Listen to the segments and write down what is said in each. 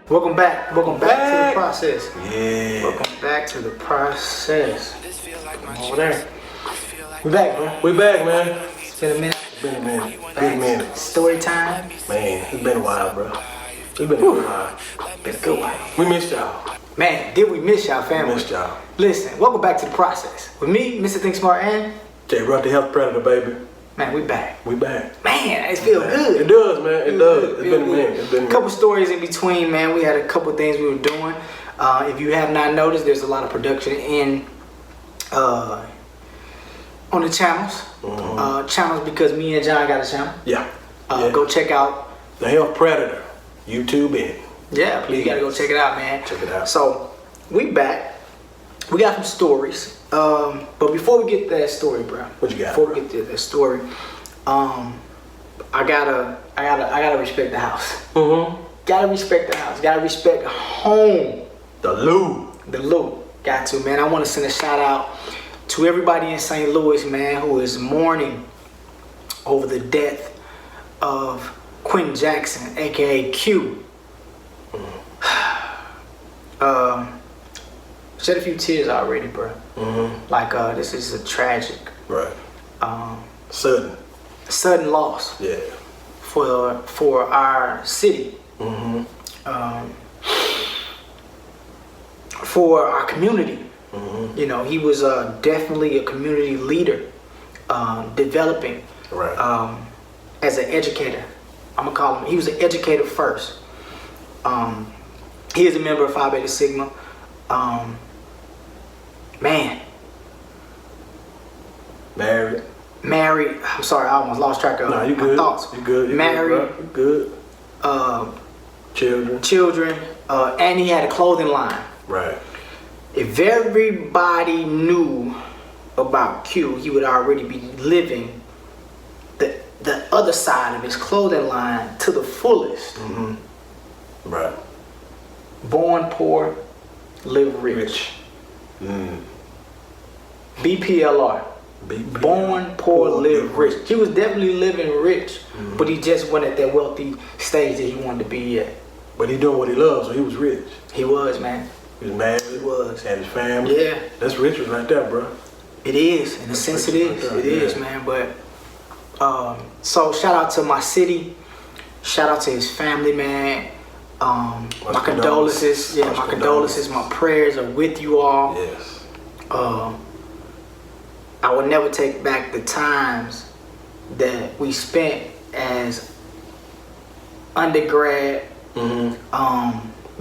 Welcome back. Welcome back to the process. Yeah. Welcome back to the process. Come over there. We back, bro. We back, man. It's been a minute. Been a minute. Back. Been a minute. Story time. Man, it's been a while, bro. It's been a good while. Been a good while. We missed y'all. Man, did we miss y'all, family? We missed y'all. Listen, welcome back to the process. With me, Mr.ThinkSmart, and J. Ruff, the health predator, baby. man, we back. We back. Man, it feels good. It does, man. It does. It's been a minute. It's been a A minute. couple stories in between, man. We had a couple things we were doing. If you have not noticed, there's a lot of production in on the channels. Channels because me and John got a channel. Yeah. Go check out. The health predator. YouTube in. Yeah, please. You gotta go check it out, man. Check it out. So we back. We got some stories. But before we get to that story, bro. What you got, Before bro? we get to that story, I gotta respect the house. Gotta respect the house. Gotta respect home. The Lou. The Lou. Got to, man. I want to send a shout out to everybody in St. Louis, man, who is mourning over the death of Quinton Jackson, aka Q. Shed a few tears already, bro. Like this is a tragic, Right. Sudden. sudden loss Yeah. for our city, for our community. You know, he was definitely a community leader, developing Right. as an educator. I'm gonna call him. He was an educator first. He is a member of Phi Beta Sigma. Man, Married. married. I'm sorry, I almost lost track of No, you my good. thoughts. You good. You Married. Good, bro. You good. Children. Children, and he had a clothing line. Right. If everybody knew about Q, he would already be living the other side of his clothing line to the fullest. Right. Born poor, live rich. BPLR. Born poor, live rich. He was definitely living rich, but he just wasn't at that wealthy stage that he wanted to be at. But he doing what he loves, so he was rich. He was, man. He was married. He was. Had his family. Yeah. That's riches right there, bro. It is, in a sense it is. It is, Yeah. man. But so shout out to my city. Shout out to his family, man. My condolences. Yeah, my condolences. My prayers are with you all. Yes. I will never take back the times that we spent as undergrad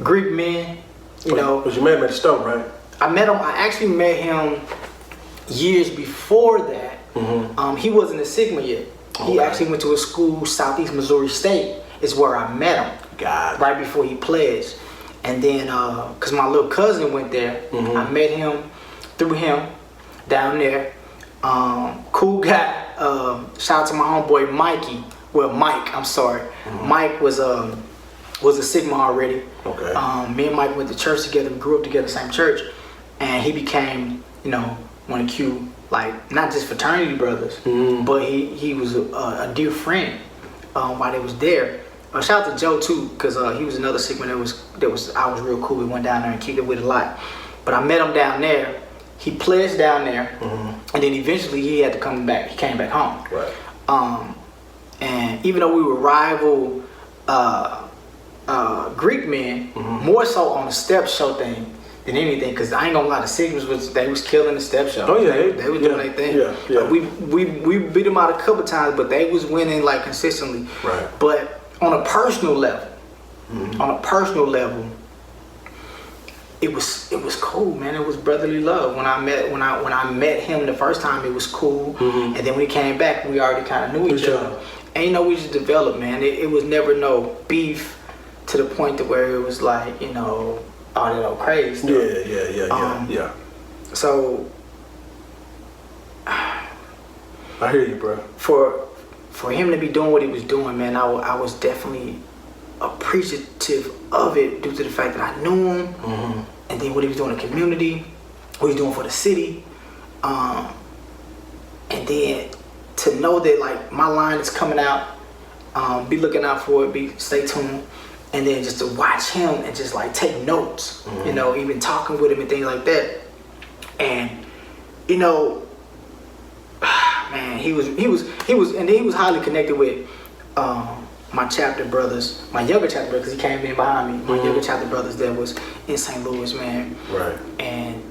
Greek men. You know, But you met him at the store, right? I met him. I actually met him years before that. He wasn't a Sigma yet. He Okay. actually went to a school, Southeast Missouri State, is where I met him. God. Right before he pledged. And then, cause my little cousin went there, I met him through him down there. Cool guy. Shout out to my homeboy Mikey. Well, Mike. I'm sorry. Mike was a Sigma already. Okay. Me and Mike went to church together. We grew up together, same church, and he became, you know, one of Q, like not just fraternity brothers, but he was a dear friend while they was there. Shout out to Joe too, cause he was another Sigma that was I was real cool. We went down there and kicked it with a lot. But I met him down there. He pledged down there, and then eventually he had to come back. He came back home. Right. And even though we were rival Greek men, more so on the step show thing than anything, because I ain't gonna lie, the Sigmas was killing the step show. Oh, yeah, they was doing their thing. Yeah. We beat them out a couple times, but they was winning like consistently. Right. But on a personal level, it was cool, man. It was brotherly love. When I met him the first time, it was cool, and then when he came back, we already kind of knew each other. And you know, we just developed, man. It was never no beef to the point to where it was like, you know, all that old crazy stuff. Yeah. So I hear you, bro. for him to be doing what he was doing, man, I was definitely appreciative of it due to the fact that I knew him, and then what he was doing in the community, what he was doing for the city, and then to know that like my line is coming out, be looking out for it, stay tuned. and then just to watch him and just like take notes, you know, even talking with him and things like that. And you know, man, he was highly connected with my chapter brothers, my younger chapter brothers, because he came in behind me. My younger chapter brothers that was in St. Louis, man. Right. And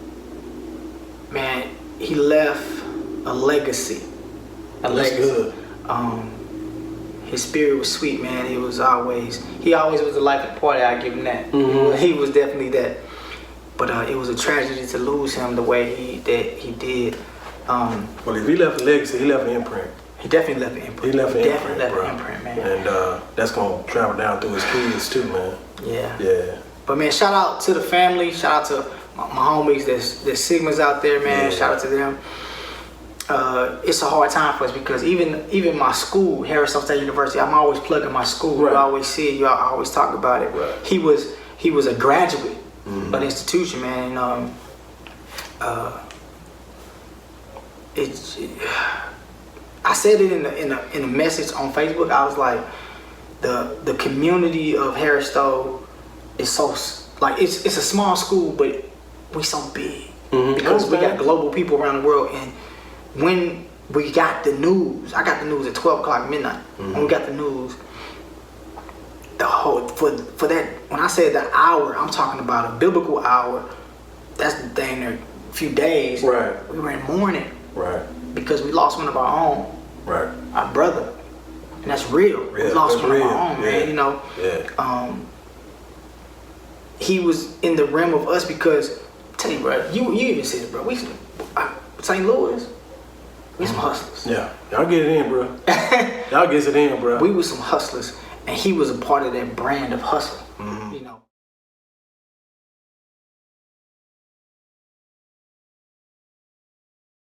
man, he left a legacy. That's good. His spirit was sweet, man. He always was the life of the party. I give him that. He was definitely that. But it was a tragedy to lose him the way he did. Well, if he left a legacy, he left an imprint. He definitely left an imprint. He left an imprint, man. And that's gonna travel down through his kids too, man. Yeah. Yeah. But man, shout out to the family. Shout out to my homies. There's Sigmas out there, man. Yeah. Shout out to them. It's a hard time for us because even my school, Harrison State University, I'm always plugging my school. Right. You always see it. You always talk about it. Right. He was a graduate of the institution, man. And, I said it in a message on Facebook. I was like, the community of Harris-Stowe is so like it's a small school, but we so big because we got global people around the world. And when we got the news, I got the news at 12 o'clock midnight. When we got the news, the whole for that, when I say the hour, I'm talking about a biblical hour. That's the thing. There, a few days. Right. We were in mourning. Right. Because we lost one of our own. Right. Our brother. And that's real. We lost one of our own, man. You know. Yeah. He was in the realm of us because, tell you, bro, you even said it, bro. St. Louis, we some hustlers. Yeah. Y'all get it in, bro. Y'all get it in, bro. We was some hustlers, and he was a part of that brand of hustle. You know.